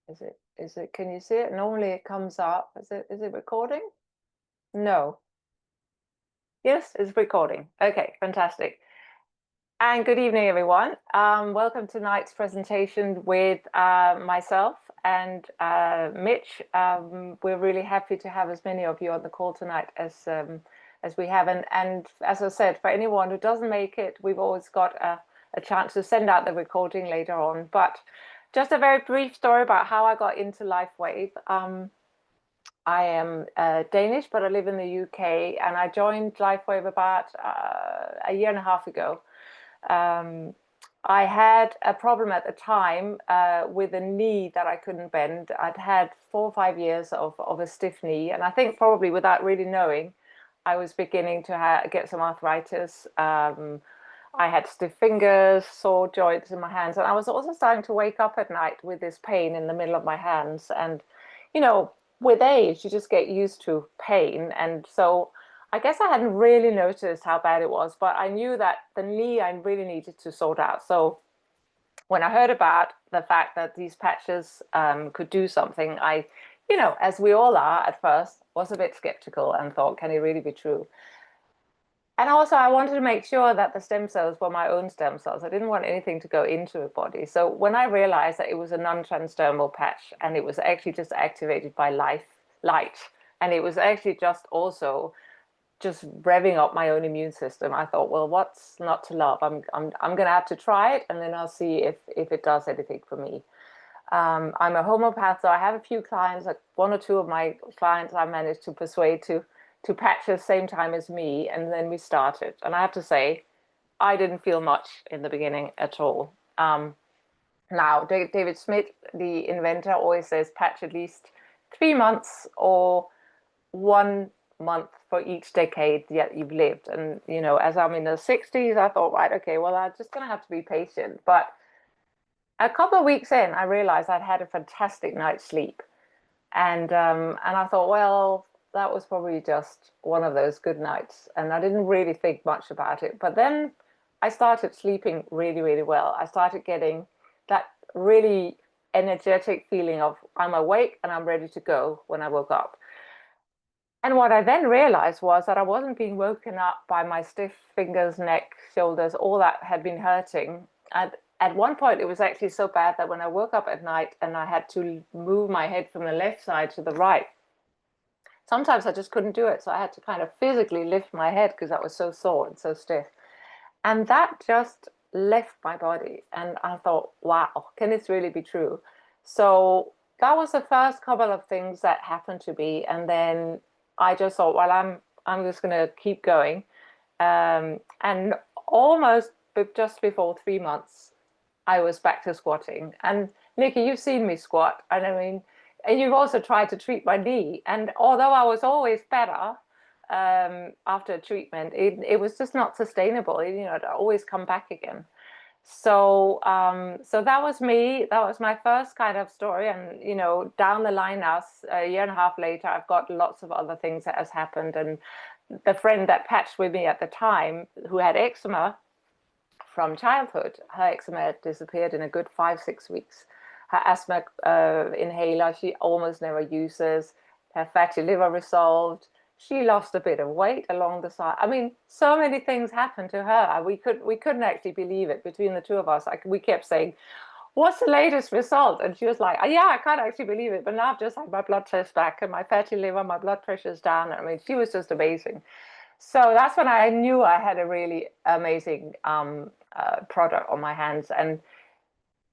Can you see it? Normally it comes up. Is it recording? No. Yes, it's recording. Okay, fantastic. And good evening, everyone. Welcome to tonight's presentation with myself and Mitch. We're really happy to have as many of you on the call tonight as we have. And as I said, for anyone who doesn't make it, we've always got a chance to send out the recording later on. But just a very brief story about how I got into LifeWave. I am Danish, but I live in the UK, and I joined LifeWave about a year and a half ago. I had a problem at the time with a knee that I couldn't bend. I'd had 4 or 5 years of a stiff knee, and I think probably without really knowing, I was beginning to get some arthritis. I had stiff fingers, sore joints in my hands, and I was also starting to wake up at night with this pain in the middle of my hands. And, you know, with age, you just get used to pain. And so I guess I hadn't really noticed how bad it was, but I knew that the knee I really needed to sort out. So when I heard about the fact that these patches could do something, as we all are at first, was a bit skeptical and thought, can it really be true? And also, I wanted to make sure that the stem cells were my own stem cells. I didn't want anything to go into the body. So when I realized that it was a non-transdermal patch and it was actually just activated by light, and it was actually just revving up my own immune system, I thought, well, what's not to love? I'm going to have to try it, and then I'll see if it does anything for me. I'm a homeopath, so I have a few clients, like 1 or 2 of my clients I managed to persuade to patch the same time as me, and then we started. And I have to say, I didn't feel much in the beginning at all. Now, David Smith, the inventor, always says patch at least 3 months or 1 month for each decade that you've lived. And, as I'm in the 60s, I thought, right, okay, well, I'm just going to have to be patient. But a couple of weeks in, I realized I'd had a fantastic night's sleep. And I thought, well, that was probably just one of those good nights. And I didn't really think much about it. But then I started sleeping really, really well. I started getting that really energetic feeling of I'm awake and I'm ready to go when I woke up. And what I then realized was that I wasn't being woken up by my stiff fingers, neck, shoulders, all that had been hurting. And at one point, it was actually so bad that when I woke up at night and I had to move my head from the left side to the right, sometimes I just couldn't do it. So I had to kind of physically lift my head because I was so sore and so stiff. And that just left my body. And I thought, wow, can this really be true? So that was the first couple of things that happened to me. And then I just thought, well, I'm just going to keep going. And almost just before 3 months, I was back to squatting. And Nikki, you've seen me squat. And I mean, and you've also tried to treat my knee. And although I was always better after treatment, it was just not sustainable. It always come back again. So so that was me. That was my first kind of story. And down the line now, a year and a half later, I've got lots of other things that has happened. And the friend that patched with me at the time, who had eczema from childhood, her eczema had disappeared in a good 5, 6 weeks. Her asthma inhaler, she almost never uses. Her fatty liver resolved. She lost a bit of weight along the side. I mean, so many things happened to her. We couldn't actually believe it between the two of us. We kept saying, what's the latest result? And she was like, oh, yeah, I can't actually believe it. But now I've just had my blood test back and my fatty liver, my blood pressure's down. I mean, she was just amazing. So that's when I knew I had a really amazing product on my hands. And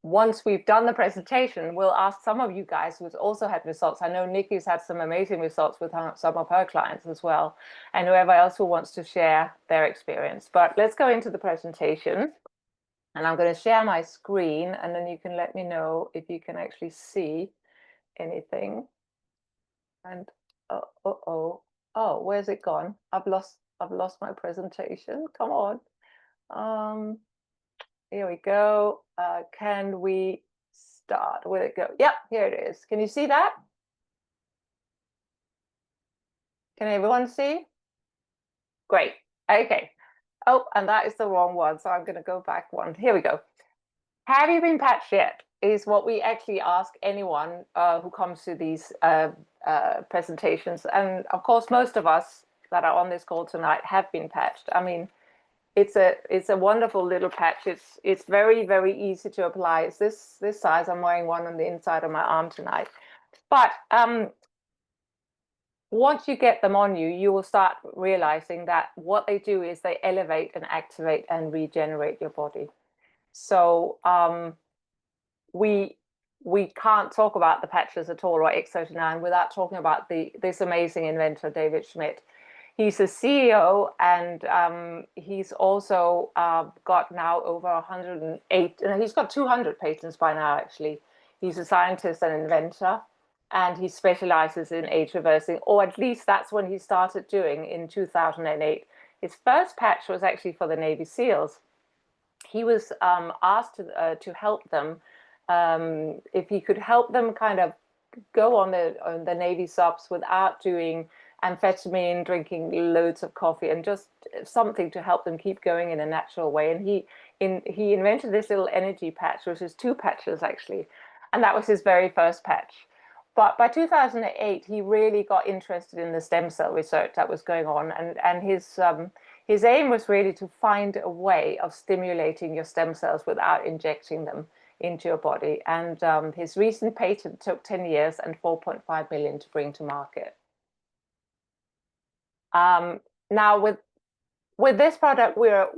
once we've done the presentation, we'll ask some of you guys who've also had results. I know Nikki's had some amazing results with some of her clients as well, and whoever else who wants to share their experience. But let's go into the presentation. And I'm going to share my screen, and then you can let me know if you can actually see anything. And oh, where's it gone? I've lost my presentation. Come on. Here we go. Can we start? Where'd it go? Yep, here it is. Can you see that? Can everyone see? Great. Okay. Oh, and that is the wrong one. So I'm going to go back one. Here we go. Have you been patched yet? is what we actually ask anyone who comes to these presentations. And of course, most of us that are on this call tonight have been patched. I mean, it's a wonderful little patch. It's very, very easy to apply. It's this size. I'm wearing one on the inside of my arm tonight. But once you get them on you, you will start realizing that what they do is they elevate and activate and regenerate your body. So we can't talk about the patches at all, or X39, without talking about this amazing inventor, David Schmidt. He's a CEO, and he's also got now over 108. He's got 200 patents by now, actually. He's a scientist and inventor, and he specializes in age reversing, or at least that's when he started doing in 2008. His first patch was actually for the Navy SEALs. He was asked to help them, if he could help them kind of go on the Navy subs without doing amphetamine, drinking loads of coffee, and just something to help them keep going in a natural way. And he invented this little energy patch, which is two patches actually, and that was his very first patch. But by 2008, he really got interested in the stem cell research that was going on, and his aim was really to find a way of stimulating your stem cells without injecting them into your body. And his recent patent took 10 years and 4.5 million to bring to market. Now with this product, we're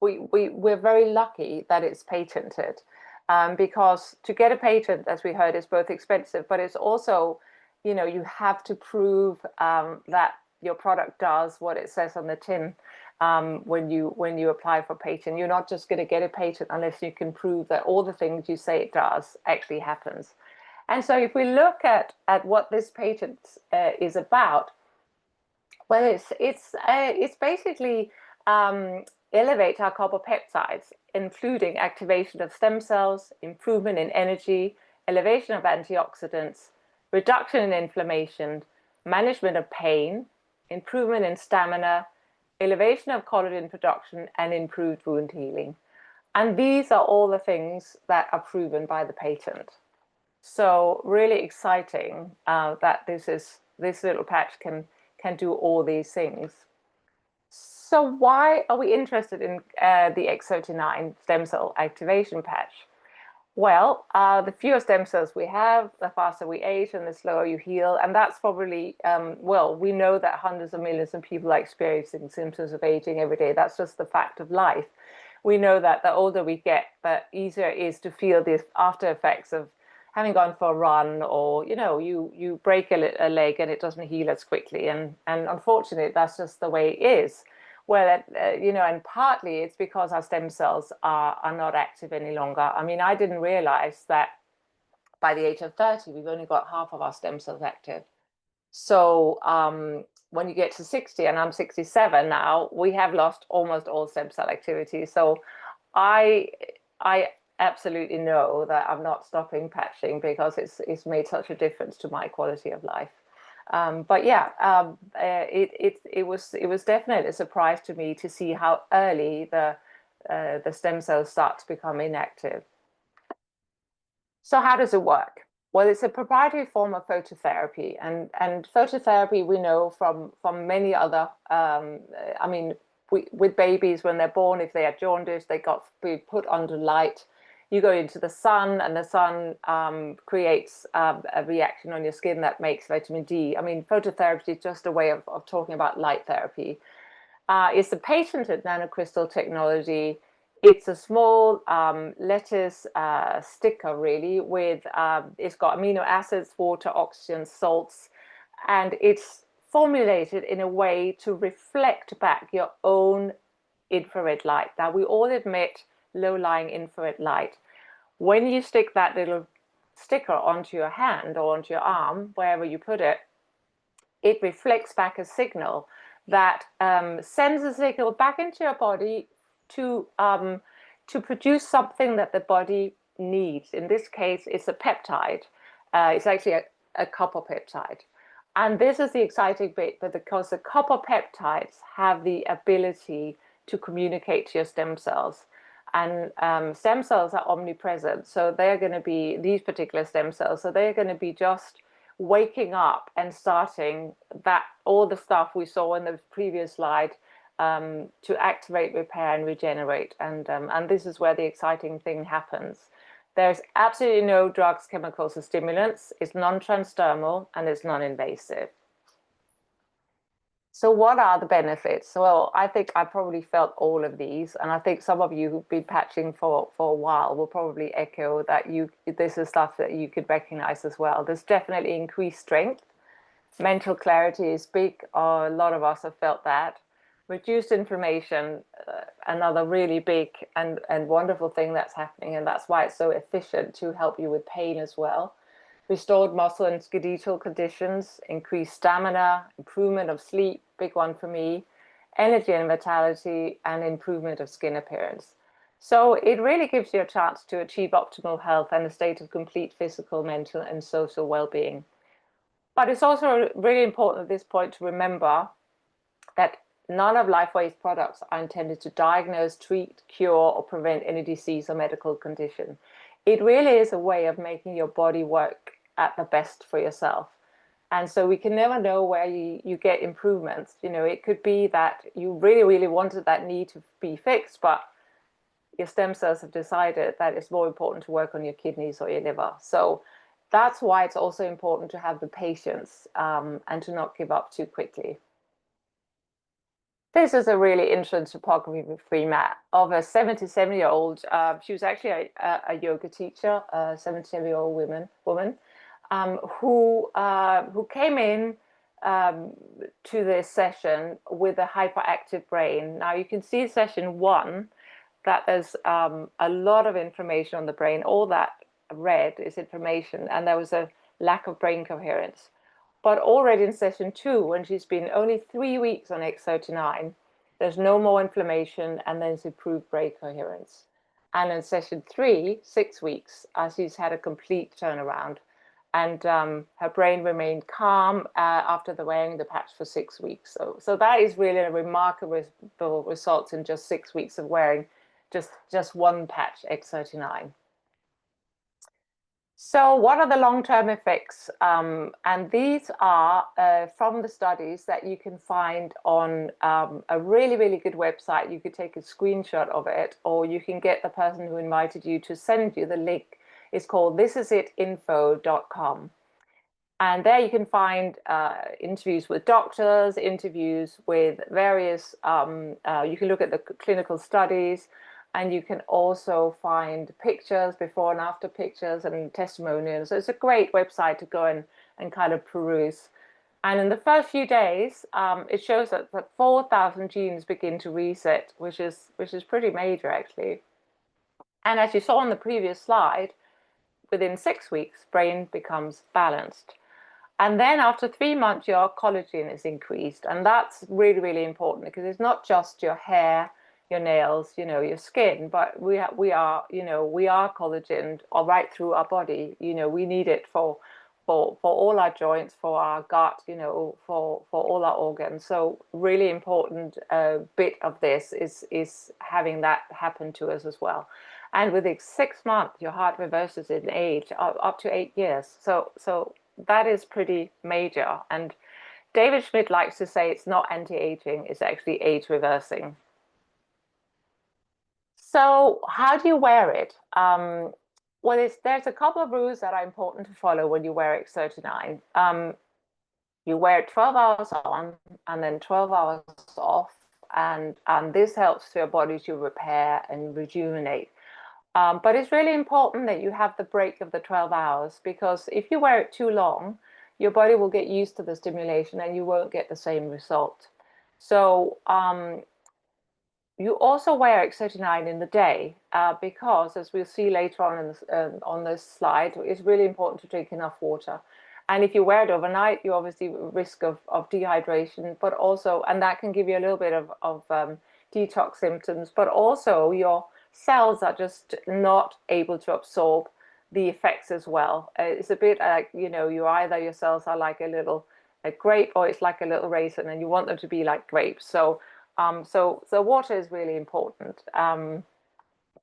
very lucky that it's patented, because to get a patent, as we heard, is both expensive, but it's also, you have to prove that your product does what it says on the tin. When you apply for patent, you're not just going to get a patent unless you can prove that all the things you say it does actually happens. And so if we look at what this patent is about, well, it's basically elevate our copper peptides, including activation of stem cells, improvement in energy, elevation of antioxidants, reduction in inflammation, management of pain, improvement in stamina, elevation of collagen production, and improved wound healing. And these are all the things that are proven by the patent. So really exciting that this little patch can do all these things. So why are we interested in the X39 stem cell activation patch? Well, the fewer stem cells we have, the faster we age and the slower you heal. And that's probably, well, we know that hundreds of millions of people are experiencing symptoms of aging every day. That's just the fact of life. We know that the older we get, the easier it is to feel the after effects of having gone for a run, or you break a leg and it doesn't heal as quickly, and unfortunately that's just the way it is. Well, and partly it's because our stem cells are not active any longer. I mean, I didn't realize that by the age of 30 we've only got half of our stem cells active. So when you get to 60, and I'm 67 now, we have lost almost all stem cell activity. So I absolutely know that I'm not stopping patching, because it's made such a difference to my quality of life. But yeah, it was definitely a surprise to me to see how early the stem cells start to become inactive. So how does it work? Well, it's a proprietary form of phototherapy, and phototherapy we know from many other. I mean, with babies when they're born, if they are jaundiced, they got to be put under light. You go into the sun, and the sun creates a reaction on your skin that makes vitamin D. I mean, phototherapy is just a way of talking about light therapy. It's a patented nanocrystal technology. It's a small lettuce sticker, really, with it's got amino acids, water, oxygen, salts, and it's formulated in a way to reflect back your own infrared light. Now, we all emit low-lying infrared light. When you stick that little sticker onto your hand or onto your arm, wherever you put it, it reflects back a signal that sends a signal back into your body to produce something that the body needs. In this case, it's a peptide. It's actually a copper peptide. And this is the exciting bit, but because the copper peptides have the ability to communicate to your stem cells. And stem cells are omnipresent. So they're going to be these particular stem cells. So they're going to be just waking up and starting that all the stuff we saw in the previous slide to activate, repair, and regenerate. And this is where the exciting thing happens. There's absolutely no drugs, chemicals, or stimulants. It's non-transdermal and it's non-invasive. So what are the benefits? Well, I think I probably felt all of these, and I think some of you who've been patching for a while will probably echo that this is stuff that you could recognize as well. There's definitely increased strength. Mental clarity is big. A lot of us have felt that. Reduced inflammation, another really big and wonderful thing that's happening, and that's why it's so efficient to help you with pain as well. Restored muscle and skeletal conditions, increased stamina, improvement of sleep, big one for me, energy and vitality, and improvement of skin appearance. So it really gives you a chance to achieve optimal health and a state of complete physical, mental, and social well-being. But it's also really important at this point to remember that none of LifeWay's products are intended to diagnose, treat, cure, or prevent any disease or medical condition. It really is a way of making your body work at the best for yourself. And so we can never know where you get improvements. You know, it could be that you really, really wanted that knee to be fixed, but your stem cells have decided that it's more important to work on your kidneys or your liver. So that's why it's also important to have the patience and to not give up too quickly. This is a really interesting topography mat of a 77-year-old. She was actually a yoga teacher, a 77-year-old woman who came in to this session with a hyperactive brain. Now you can see session 1 that there's a lot of information on the brain. All that red is information, and there was a lack of brain coherence. But already in session 2, when she's been only 3 weeks on X39, there's no more inflammation and there's improved brain coherence. And in session 3, 6 weeks, she's had a complete turnaround. And her brain remained calm after wearing the patch for 6 weeks. So that is really a remarkable result in just 6 weeks of wearing just one patch, X39. So what are the long-term effects? And these are from the studies that you can find on a really, really good website. You could take a screenshot of it, or you can get the person who invited you to send you the link. It's called thisisitinfo.com. And there you can find interviews with doctors, interviews with various, you can look at the clinical studies, and you can also find pictures, before and after pictures, and testimonials. So it's a great website to go and kind of peruse. And in the first few days, it shows that 4,000 genes begin to reset, which is pretty major, actually. And as you saw on the previous slide, within 6 weeks, brain becomes balanced. And then after 3 months, your collagen is increased. And that's really, really important, because it's not just your hair, your nails, your skin, but we are collagen all right through our body. We need it for all our joints, for our gut, for all our organs. So really important bit of this is having that happen to us as well. And within 6 months, your heart reverses in age up to 8 years. So that is pretty major. And David Schmidt likes to say it's not anti-aging, it's actually age reversing. So how do you wear it? Well, there's a couple of rules that are important to follow when you wear X39. You wear it 12 hours on and then 12 hours off. And this helps your body to repair and rejuvenate. But it's really important that you have the break of the 12 hours, because if you wear it too long, your body will get used to the stimulation and you won't get the same result. So you also wear X39 in the day because, as we'll see later on this slide, it's really important to drink enough water. And if you wear it overnight, you obviously risk of dehydration, but also, and that can give you a little bit of detox symptoms, but also your cells are just not able to absorb the effects as well. It's a bit like, your cells are like a grape, or it's like a little raisin, and you want them to be like grapes. So water is really important.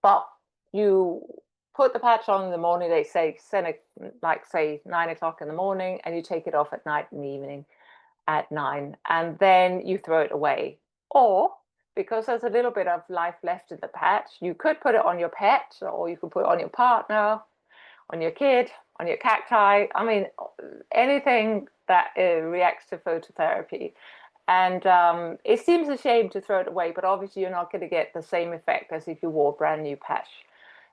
But you put the patch on in the morning, they say send it like say 9 o'clock in the morning, and you take it off at night in the evening at 9, and then you throw it away. Or because there's a little bit of life left in the patch, you could put it on your pet, or you could put it on your partner, on your kid, on your cacti. I mean, anything that reacts to phototherapy. And it seems a shame to throw it away, but obviously you're not going to get the same effect as if you wore a brand new patch.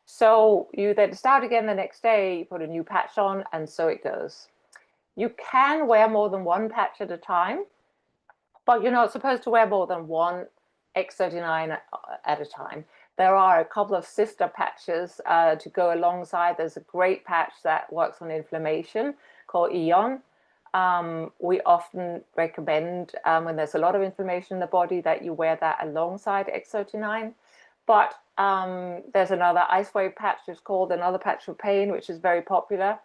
So you then start again the next day, you put a new patch on, and so it goes. You can wear more than one patch at a time, but you're not supposed to wear more than one X39 at a time. There are a couple of sister patches to go alongside. There's a great patch that works on inflammation called Eon. We often recommend when there's a lot of inflammation in the body that you wear that alongside X39. But there's another ice wave patch, it's called another patch for pain, which is very popular.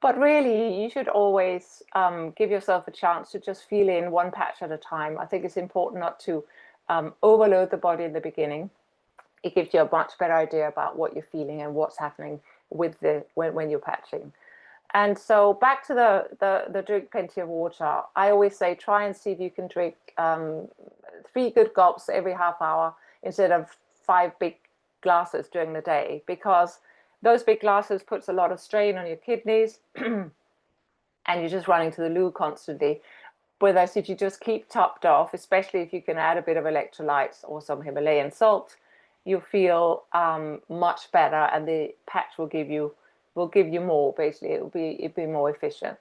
But really, you should always give yourself a chance to just feel in one patch at a time. I think it's important not to overload the body in the beginning. It gives you a much better idea about what you're feeling and what's happening with the when you're patching. And so back to the drink plenty of water. I always say try and see if you can drink 3 good gulps every half hour instead of 5 big glasses during the day, because those big glasses puts a lot of strain on your kidneys and you're just running to the loo constantly. Whereas if you just keep topped off, especially if you can add a bit of electrolytes or some Himalayan salt, you feel much better, and the patch will give you more. Basically, it'll be more efficient.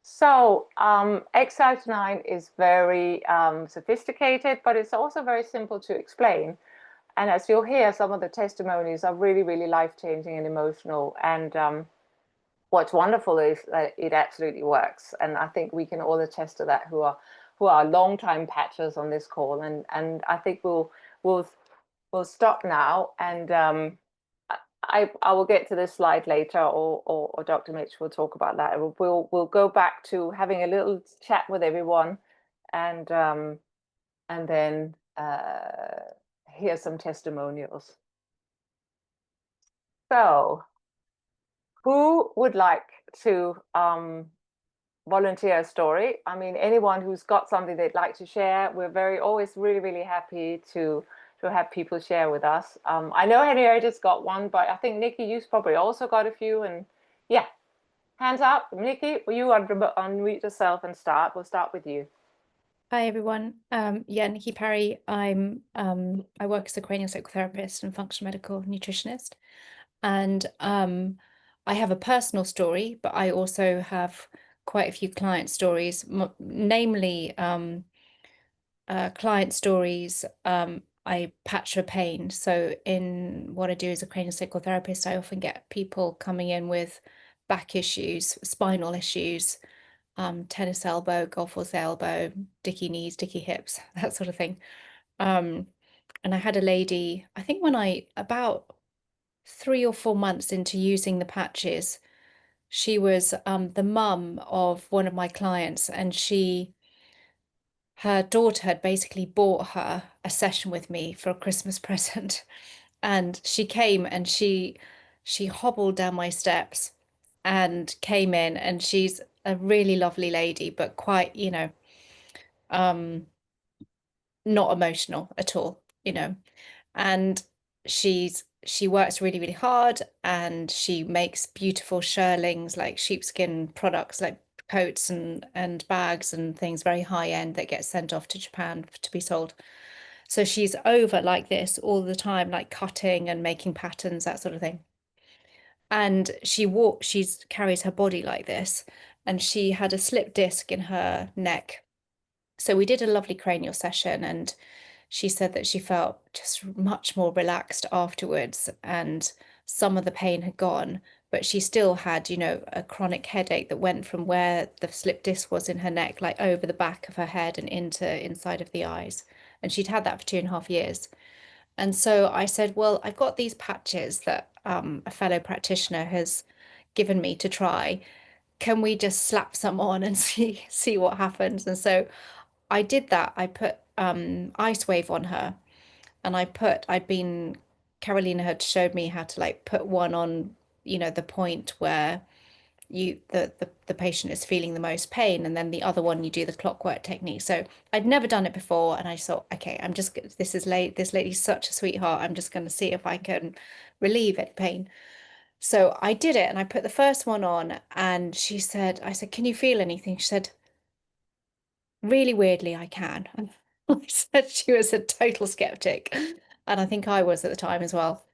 So X-Cloud9 is very sophisticated, but it's also very simple to explain. And as you'll hear, some of the testimonies are really, really life-changing and emotional. And what's wonderful is that it absolutely works. And I think we can all attest to that who are long-time patchers on this call. And I think we'll stop now, and I will get to this slide later, or Dr. Mich will talk about that. We'll go back to having a little chat with everyone, and then hear some testimonials. So, who would like to volunteer a story? I mean, anyone who's got something they'd like to share, we're always really, really happy to have people share with us. I know Henrietta's got one, but I think Nikki, you've probably also got a few. And yeah, hands up. Nikki, will you unmute yourself and start? We'll start with you. Hi everyone. Yeah, Nikki Parry. I work as a cranial psychotherapist and functional medical nutritionist, and I have a personal story, but I also have quite a few client stories, namely client stories. I patch for pain. So in what I do as a cranial psychotherapist, I often get people coming in with back issues, spinal issues, tennis elbow, golfer's elbow, dicky knees, dicky hips, that sort of thing. And I had a lady, I think when about 3 or 4 months into using the patches, she was the mum of one of my clients, and her daughter had basically bought her a session with me for a Christmas present. And she came and she hobbled down my steps and came in, and she's a really lovely lady, but quite, um, not emotional at all, and she works really, really hard, and she makes beautiful shearlings, like sheepskin products, like coats and bags and things, very high end, that get sent off to Japan to be sold. So she's over like this all the time, like cutting and making patterns, that sort of thing. And she's carries her body like this, and she had a slip disc in her neck. So we did a lovely cranial session, and she said that she felt just much more relaxed afterwards, and some of the pain had gone, but she still had, a chronic headache that went from where the slip disc was in her neck, like over the back of her head and into inside of the eyes. And she'd had that for 2.5 years. And so I said, well, I've got these patches that a fellow practitioner has given me to try. Can we just slap some on and see what happens? And so I did that. I put ice wave on her, and Carolina had showed me how to like put one on, the point where the patient is feeling the most pain, and then the other one you do the clockwork technique. So I'd never done it before, and I thought, okay, this lady's such a sweetheart. I'm just going to see if I can relieve any pain. So I did it, and I put the first one on, and I said, can you feel anything? She said, really weirdly, I can. And I said she was a total skeptic, and I think I was at the time as well.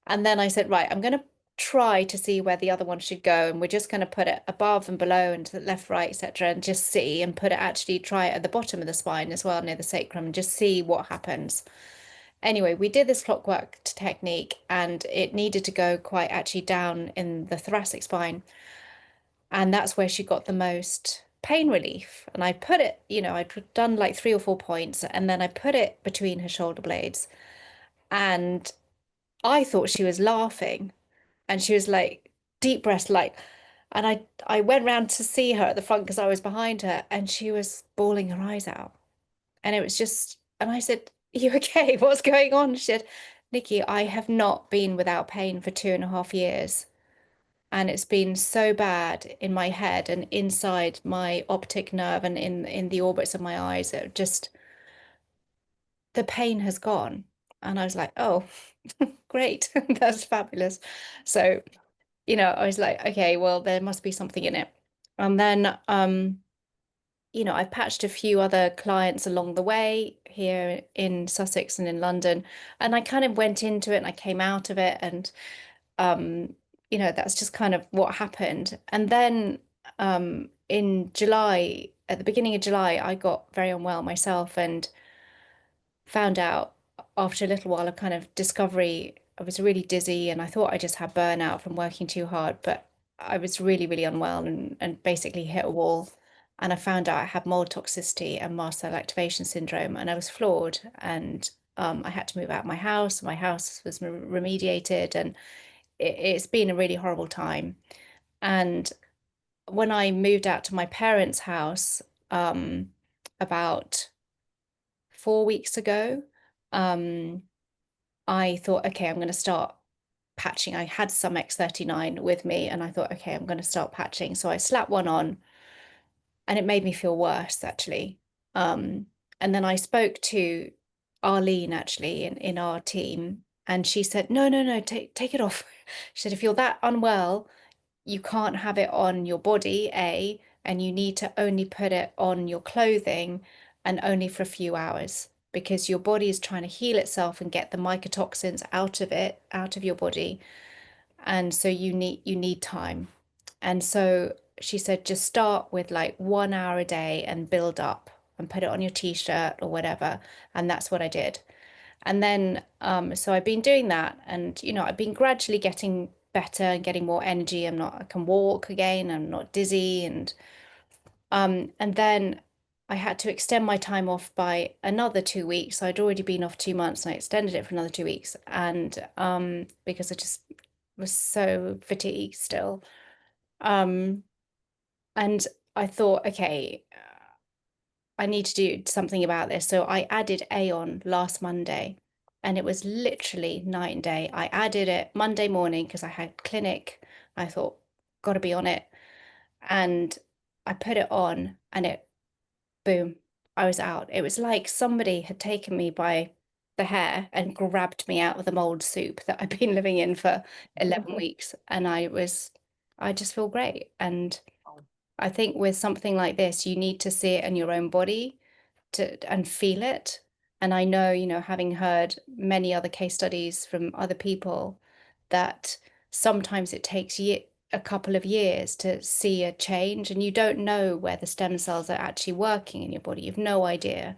And then I said, right, I'm going to try to see where the other one should go. And we're just going to put it above and below and to the left, right, etc. And just see and try it at the bottom of the spine as well, near the sacrum, and just see what happens. Anyway, we did this clockwork technique, and it needed to go quite actually down in the thoracic spine. And that's where she got the most pain relief. And I put it, I'd done like 3 or 4 points, and then I put it between her shoulder blades. And I thought she was laughing, and she was like deep breath, like, and I went round to see her at the front because I was behind her, and she was bawling her eyes out. And it was just, and I said, "Are you okay? What's going on?" She said, "Nikki, I have not been without pain for 2.5 years. And it's been so bad in my head and inside my optic nerve and in the orbits of my eyes. It just the pain has gone." And I was like, "Oh, great. That's fabulous." So, I was like, okay, well, there must be something in it. And then, I've patched a few other clients along the way here in Sussex and in London. And I kind of went into it and I came out of it. And, that's just kind of what happened. And then in July, at the beginning of July, I got very unwell myself and found out after a little while of kind of discovery, I was really dizzy and I thought I just had burnout from working too hard, but I was really, really unwell and basically hit a wall. And I found out I had mold toxicity and mast cell activation syndrome, and I was floored. And I had to move out of my house. My house was remediated, and it's been a really horrible time. And when I moved out to my parents' house, about 4 weeks ago, um, I thought, okay, I'm going to start patching. I had some X39 with me, and I thought, okay, I'm going to start patching. So I slapped one on, and it made me feel worse, actually. Um, and then I spoke to Arlene, actually, in our team, and she said, no, no, no, take it off. She said, if you're that unwell, you can't have it on your body, A, and you need to only put it on your clothing and only for a few hours because your body is trying to heal itself and get the mycotoxins out of it, out of your body. And so you need time. And so she said, just start with like 1 hour a day and build up and put it on your t-shirt or whatever. And that's what I did. And then, so I've been doing that, and I've been gradually getting better and getting more energy. I can walk again. I'm not dizzy, and then I had to extend my time off by another 2 weeks. So I'd already been off 2 months, and I extended it for another 2 weeks, and because I just was so fatigued still, um, and I thought, okay, I need to do something about this. So I added Aeon last Monday, and it was literally night and day. I added it Monday morning because I had clinic. I thought, got to be on it. And I put it on, and boom, I was out. It was like somebody had taken me by the hair and grabbed me out of the mold soup that I've been living in for 11 weeks. And I just feel great. And I think with something like this, you need to see it in your own body and feel it. And I know, having heard many other case studies from other people, that sometimes it takes a couple of years to see a change, and you don't know where the stem cells are actually working in your body. You've no idea.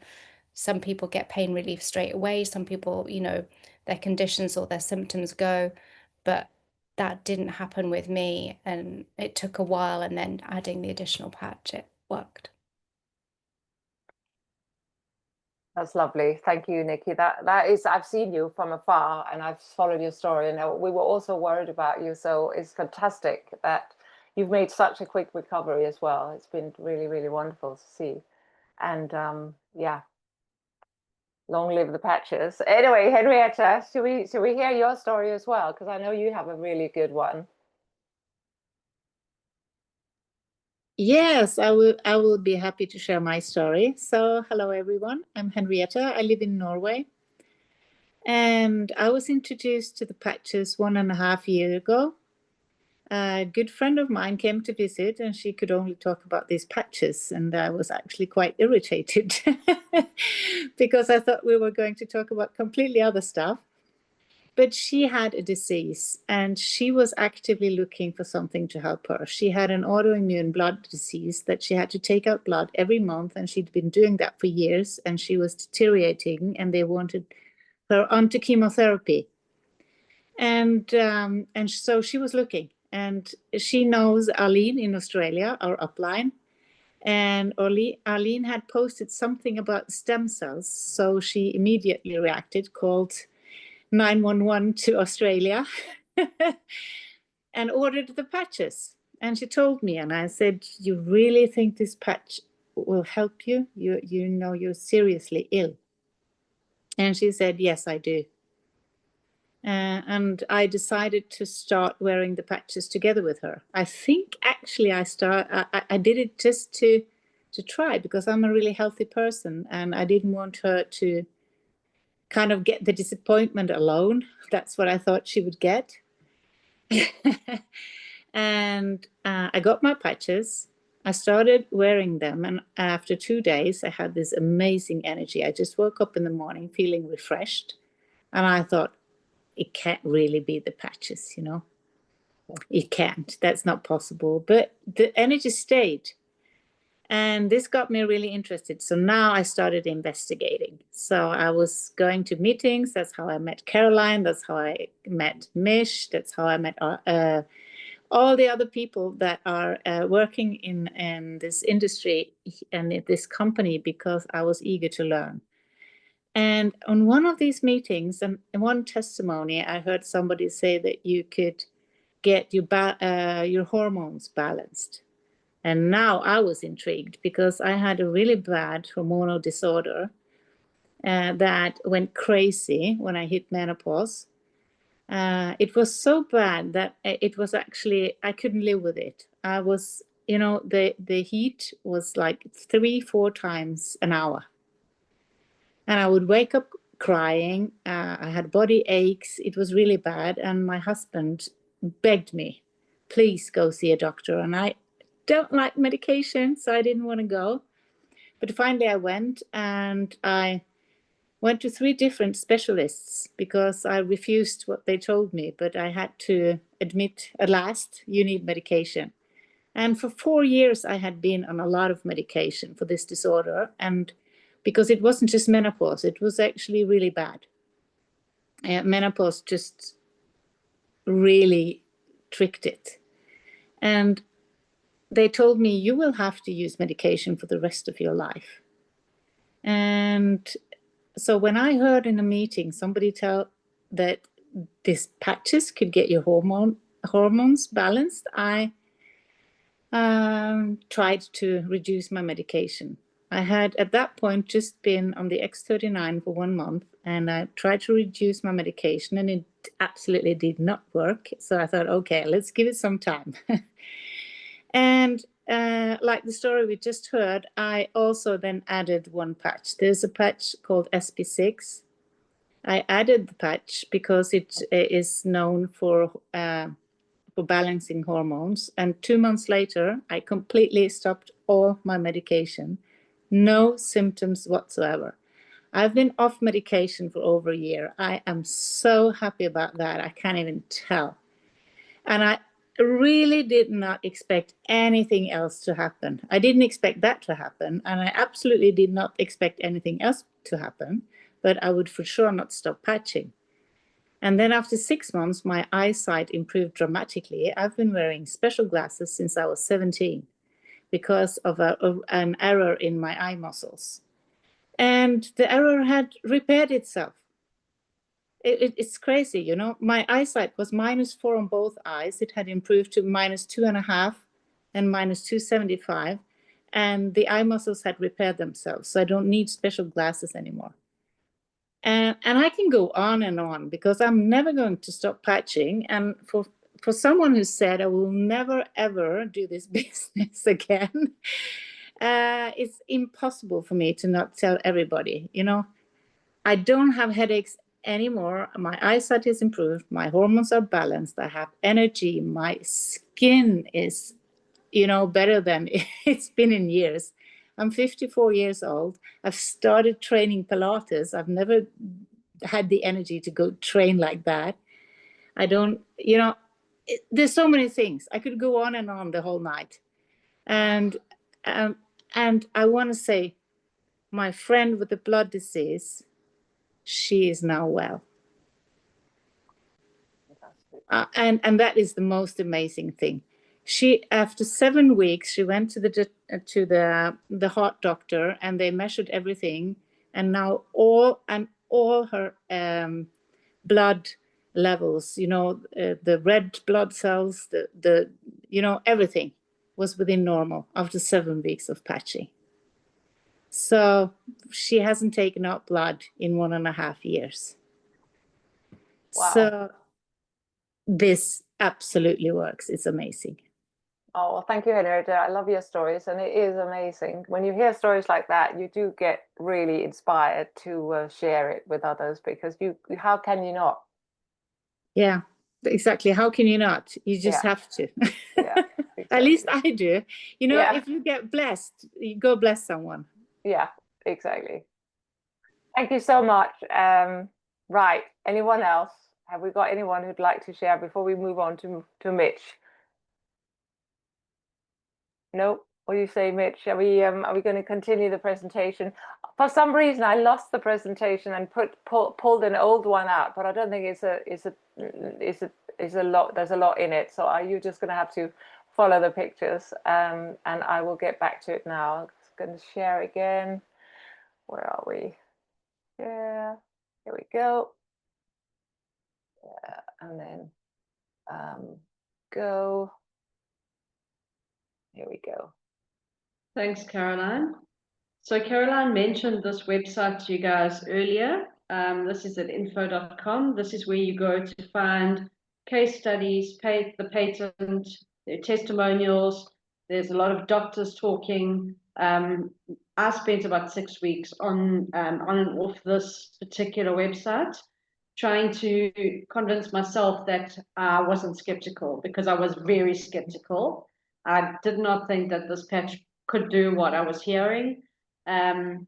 Some people get pain relief straight away. Some people, their conditions or their symptoms go, but that didn't happen with me, and it took a while. And then adding the additional patch, it worked. That's lovely. Thank you, Nikki. That is, I've seen you from afar and I've followed your story, and we were also worried about you. So it's fantastic that you've made such a quick recovery as well. It's been really, really wonderful to see. And yeah, Long live the patches. Anyway, Henrietta, should we hear your story as well? Because I know you have a really good one. Yes, I will be happy to share my story. So, hello everyone. I'm Henrietta. I live in Norway. And I was introduced to the patches 1.5 years ago. A good friend of mine came to visit and she could only talk about these patches. And I was actually quite irritated because I thought we were going to talk about completely other stuff. But she had a disease and she was actively looking for something to help her. She had an autoimmune blood disease that she had to take out blood every month, and she'd been doing that for years, and she was deteriorating, and they wanted her onto chemotherapy. And so she was looking, and she knows Aline in Australia, our upline. And Aline had posted something about stem cells, so she immediately reacted, called 911 to Australia and ordered the patches. And she told me, and I said, "You really think this patch will help you? You know you're seriously ill." And she said, "Yes, I do." And I decided to start wearing the patches together with her. I think actually I did it just to try, because I'm a really healthy person and I didn't want her to kind of get the disappointment alone. That's what I thought she would get. And I got my patches. I started wearing them, and after 2 days, I had this amazing energy. I just woke up in the morning feeling refreshed, and I thought, it can't really be the patches, you know? It can't. That's not possible. But the energy stayed. And this got me really interested. So now I started investigating. So I was going to meetings. That's how I met Caroline. That's how I met Mich. That's how I met all the other people that are working in this industry and in this company, because I was eager to learn. And on one of these meetings, and in one testimony, I heard somebody say that you could get your hormones balanced. And now I was intrigued, because I had a really bad hormonal disorder that went crazy when I hit menopause. It was so bad that it was actually, I couldn't live with it. I was, the heat was like 3-4 times an hour. And I would wake up crying. I had body aches. It was really bad. And my husband begged me, "Please go see a doctor." And I don't like medication, so I didn't want to go. But finally I went, and I went to 3 different specialists because I refused what they told me. But I had to admit, at last, you need medication. And for 4 years, I had been on a lot of medication for this disorder. And because it wasn't just menopause, it was actually really bad. Menopause just really tricked it. And they told me, "You will have to use medication for the rest of your life." And so when I heard in a meeting somebody tell that these patches could get your hormones balanced, I tried to reduce my medication. I had at that point just been on the X39 for 1 month, and I tried to reduce my medication, and it absolutely did not work. So I thought, okay, let's give it some time. And like the story we just heard, I also then added one patch. There's a patch called SP6. I added the patch because it is known for balancing hormones. And 2 months later, I completely stopped all my medication. No symptoms whatsoever. I've been off medication for over a year. I am so happy about that. I can't even tell. And I really did not expect anything else to happen. I didn't expect that to happen. And I absolutely did not expect anything else to happen. But I would for sure not stop patching. And then after 6 months, my eyesight improved dramatically. I've been wearing special glasses since I was 17 because of an error in my eye muscles. And the error had repaired itself. It's crazy, you know. My eyesight was -4 on both eyes. It had improved to -2.5 and -275. And the eye muscles had repaired themselves. So I don't need special glasses anymore. And I can go on and on because I'm never going to stop patching. And for someone who said I will never ever do this business again, it's impossible for me to not tell everybody. You know, I don't have headaches anymore. My eyesight is improved. My hormones are balanced. I have energy. My skin is, you know, better than it's been in years. I'm 54 years old. I've started training Pilates. I've never had the energy to go train like that. I don't, you know, there's so many things. I could go on and on the whole night. And um, and I want to say, my friend with the blood disease, she is now well. And that is the most amazing thing. She, after 7 weeks, she went to the heart doctor, and they measured everything, and now all her blood levels, you know, the red blood cells, the you know, everything was within normal after 7 weeks of patching. So she hasn't taken out blood in 1.5 years. Wow. So this absolutely works. It's amazing. Oh, well, thank you, Henrietta. I love your stories, and it is amazing. When you hear stories like that, you do get really inspired to share it with others, because how can you not? Yeah, exactly. How can you not? You just have to. Yeah, exactly. At least I do. You know, Yeah. if you get blessed, you go bless someone. Yeah, exactly. Thank you so much. Right. Anyone else? Have we got anyone who'd like to share before we move on to Mitch? No? What do you say, Mitch? Are we going to continue the presentation? For some reason, I lost the presentation and pulled an old one out, but I don't think it's a lot. There's a lot in it, so are you just going to have to follow the pictures? And I will get back to it now. I'm just going to share again. Where are we? Yeah, here we go. Yeah, and then go. Here we go. Thanks, Caroline. So Caroline mentioned this website to you guys earlier. This is at info.com. This is where you go to find case studies, the patent, their testimonials. There's a lot of doctors talking. I spent about 6 weeks on and off this particular website, trying to convince myself that I wasn't skeptical, because I was very skeptical. I did not think that this patch could do what I was hearing. And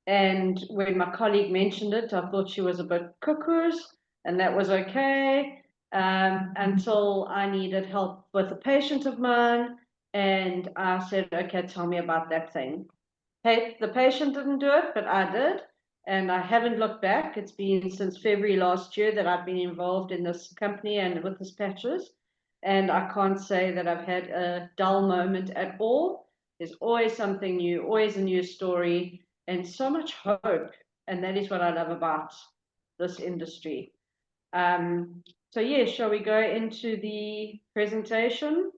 when my colleague mentioned it, I thought she was a bit cuckoos, and that was okay, until I needed help with a patient of mine. And I said, okay, tell me about that thing. Hey, the patient didn't do it, but I did. And I haven't looked back. It's been since February last year that I've been involved in this company and with this patches. And I can't say that I've had a dull moment at all. There's always something new, always a new story, and so much hope. And that is what I love about this industry. So yeah, shall we go into the presentation?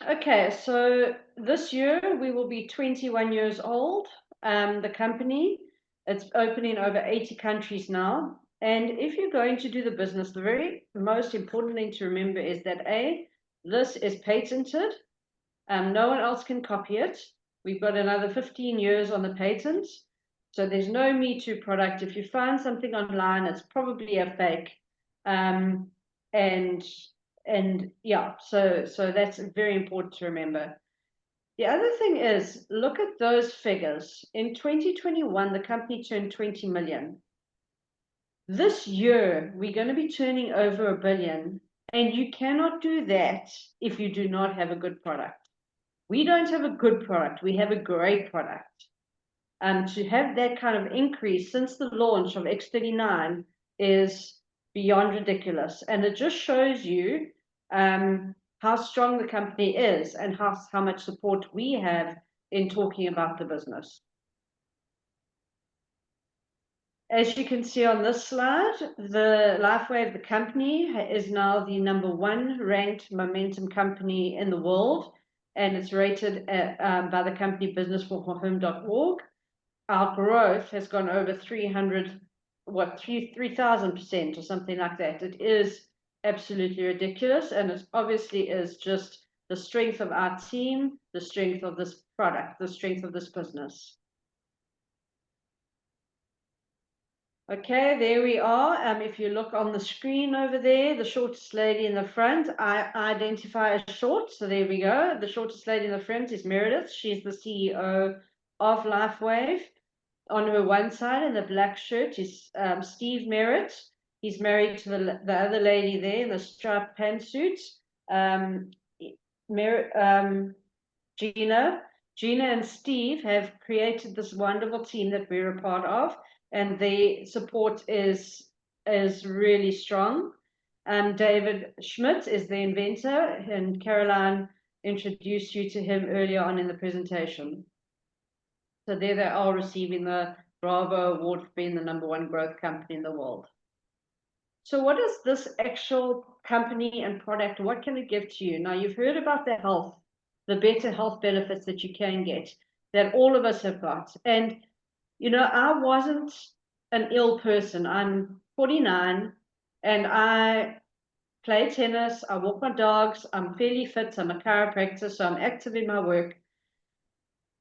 Okay, so this year we will be 21 years old, the company. It's open in over 80 countries now. And if you're going to do the business, the very most important thing to remember is that this is patented. No one else can copy it. We've got another 15 years on the patent. So there's no Me Too product. If you find something online, it's probably a fake. And yeah, so that's very important to remember. The other thing is, look at those figures. In 2021, the company turned 20 million. This year, we're going to be turning over $1 billion, and you cannot do that if you do not have a good product. We don't have a good product. We have a great product. To have that kind of increase since the launch of X39 is beyond ridiculous. And it just shows you how strong the company is and how much support we have in talking about the business. As you can see on this slide, the Lifeway of the company is now the #1 ranked momentum company in the world, and it's rated by the company businessforhome.org. our growth has gone over 3,000% or something like that. It is absolutely ridiculous, and it obviously is just the strength of our team, the strength of this product, the strength of this business. Okay, there we are. If you look on the screen over there, the shortest lady in the front, I identify as short. So there we go. The shortest lady in the front is Meredith. She's the CEO of LifeWave. On her one side in the black shirt is Steve Merritt. He's married to the other lady there in the striped pantsuit. Gina and Steve have created this wonderful team that we're a part of, and their support is really strong. David Schmidt is the inventor, and Caroline introduced you to him earlier on in the presentation. So there they are, receiving the Bravo Award for being the #1 growth company in the world. So what is this actual company and product? What can it give to you? Now, you've heard about the health, the better health benefits that you can get, that all of us have got. And, you know, I wasn't an ill person. I'm 49 and I play tennis. I walk my dogs. I'm fairly fit. I'm a chiropractor, so I'm active in my work.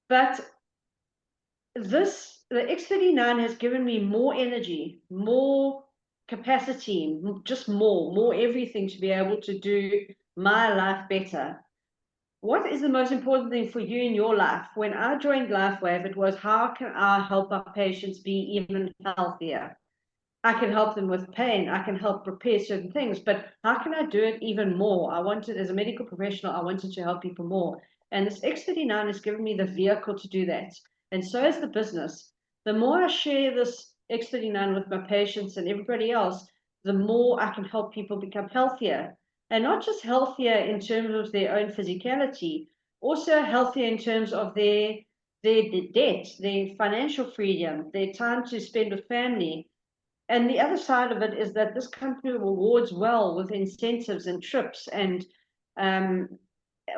But the X39 has given me more energy, more capacity, just more everything to be able to do my life better. What is the most important thing for you in your life? When I joined LifeWave, it was, how can I help our patients be even healthier? I can help them with pain. I can help repair certain things, but how can I do it even more? As a medical professional, I wanted to help people more. And this X39 has given me the vehicle to do that. And so is the business. The more I share this X39 with my patients and everybody else, the more I can help people become healthier. And not just healthier in terms of their own physicality, also healthier in terms of their debt, their financial freedom, their time to spend with family. And the other side of it is that this company rewards well with incentives and trips. And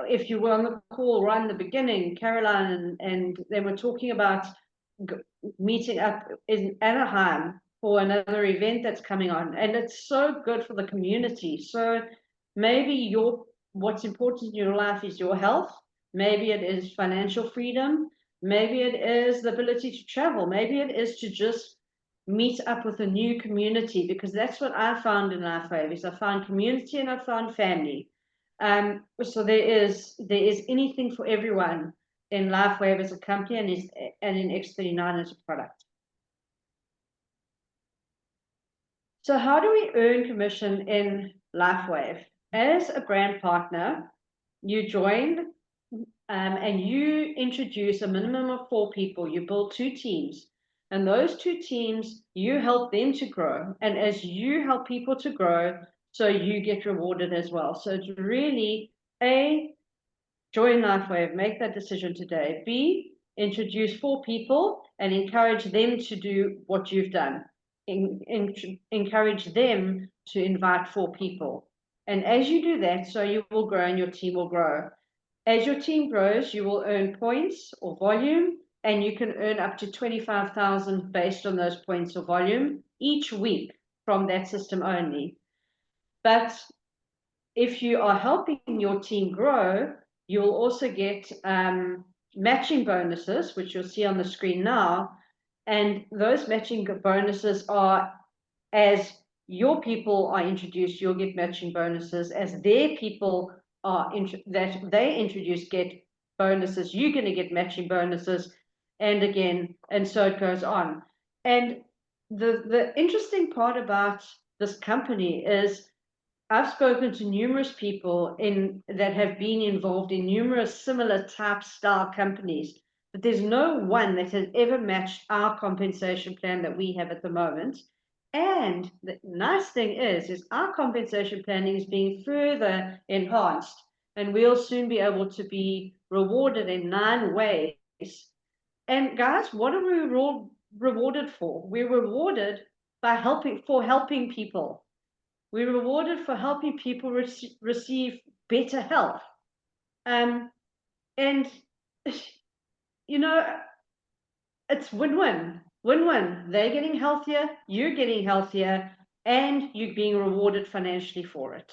if you were on the call right in the beginning, Caroline and they were talking about meeting up in Anaheim for another event that's coming on. And it's so good for the community. So maybe what's important in your life is your health. Maybe it is financial freedom. Maybe it is the ability to travel. Maybe it is to just meet up with a new community, because that's what I found in LifeWave. Is I found community and I found family. So there is anything for everyone in LifeWave as a company and in X39 as a product. So how do we earn commission in LifeWave? As a brand partner, you join and you introduce a minimum of 4 people. You build 2 teams. And those 2 teams, you help them to grow. And as you help people to grow, so you get rewarded as well. So it's really, A, join LifeWave, make that decision today. B, introduce 4 people and encourage them to do what you've done. Encourage them to invite 4 people. And as you do that, so you will grow and your team will grow. As your team grows, you will earn points or volume, and you can earn up to 25,000 based on those points or volume each week from that system only. But if you are helping your team grow, you'll also get matching bonuses, which you'll see on the screen now. And those matching bonuses are, as your people are introduced, you'll get matching bonuses. As their people that they introduce get bonuses, you're going to get matching bonuses. And again, and so it goes on. And the interesting part about this company is I've spoken to numerous people that have been involved in numerous similar type style companies, but there's no one that has ever matched our compensation plan that we have at the moment. And the nice thing is our compensation planning is being further enhanced, and we'll soon be able to be rewarded in 9 ways. And guys, what are we rewarded for? We're rewarded by helping people. We're rewarded for helping people receive better health. And, you know, it's win-win, win-win. They're getting healthier, you're getting healthier, and you're being rewarded financially for it.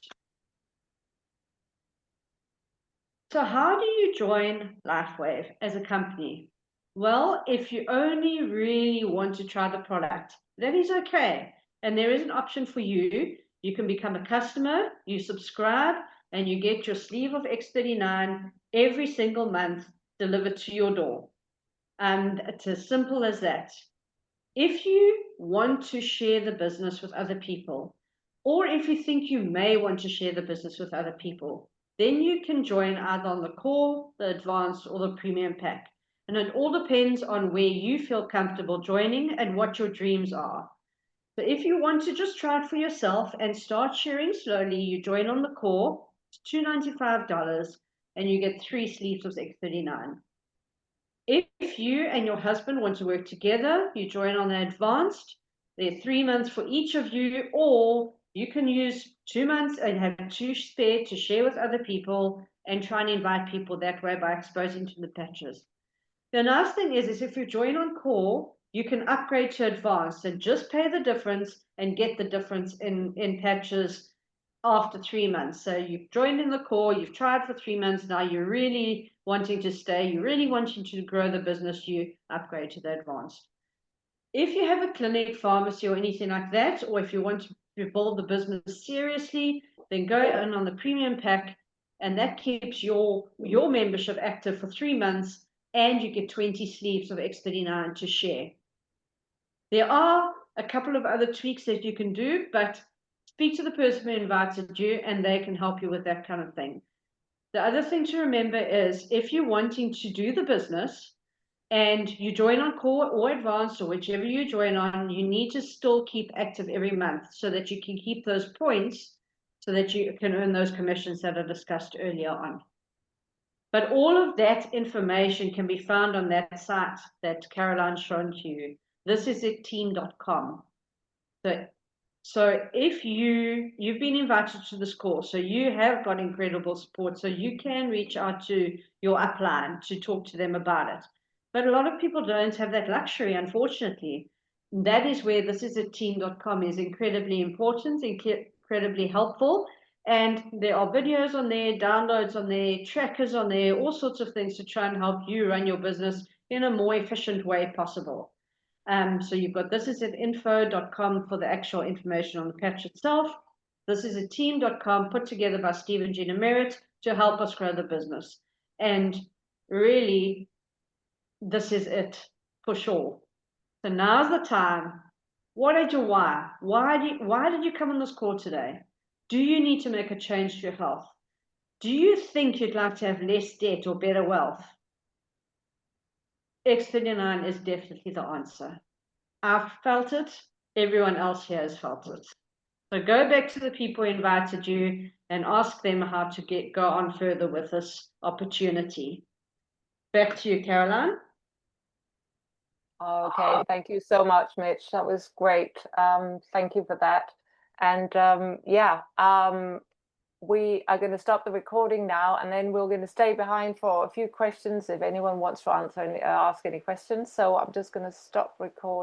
So how do you join LifeWave as a company? Well, if you only really want to try the product, that is okay. And there is an option for you. You can become a customer, you subscribe, and you get your sleeve of X39 every single month delivered to your door. And it's as simple as that. If you want to share the business with other people, or if you think you may want to share the business with other people, then you can join either on the core, the advanced, or the premium pack. And it all depends on where you feel comfortable joining and what your dreams are. So if you want to just try it for yourself and start sharing slowly, you join on the core, it's $295, and you get 3 sleeves of X39. If you and your husband want to work together, you join on the advanced. There are 3 months for each of you, or you can use 2 months and have 2 spare to share with other people and try and invite people that way by exposing to the patches. The nice thing is if you join on core, you can upgrade to advanced and just pay the difference and get the difference in patches after 3 months. So you've joined in the core, you've tried for 3 months, now you're really wanting to stay, you're really wanting to grow the business, you upgrade to the advanced. If you have a clinic, pharmacy, or anything like that, or if you want to build the business seriously, then go in on the premium pack, and that keeps your membership active for 3 months, and you get 20 sleeves of X39 to share. There are a couple of other tweaks that you can do, but speak to the person who invited you and they can help you with that kind of thing. The other thing to remember is if you're wanting to do the business and you join on core or advanced or whichever you join on, you need to still keep active every month so that you can keep those points so that you can earn those commissions that I discussed earlier on. But all of that information can be found on that site that Caroline's shown to you. This is at team.com. So if you've been invited to this course, so you have got incredible support, so you can reach out to your upline to talk to them about it. But a lot of people don't have that luxury, unfortunately. That is where this is at team.com is incredibly important, incredibly helpful. And there are videos on there, downloads on there, trackers on there, all sorts of things to try and help you run your business in a more efficient way possible. So you've got this is at info.com for the actual information on the patch itself. This is at team.com put together by Steve and Gina Merritt to help us grow the business. And really, this is it for sure. So now's the time. What is your why? Why did you come on this call today? Do you need to make a change to your health? Do you think you'd like to have less debt or better wealth? X39 is definitely the answer. I've felt it. Everyone else here has felt it. So go back to the people who invited you and ask them how to go on further with this opportunity. Back to you, Caroline. Okay, thank you so much, Mitch. That was great. Thank you for that. And we are going to stop the recording now, and then we're going to stay behind for a few questions if anyone wants to answer and ask any questions. So I'm just going to stop recording.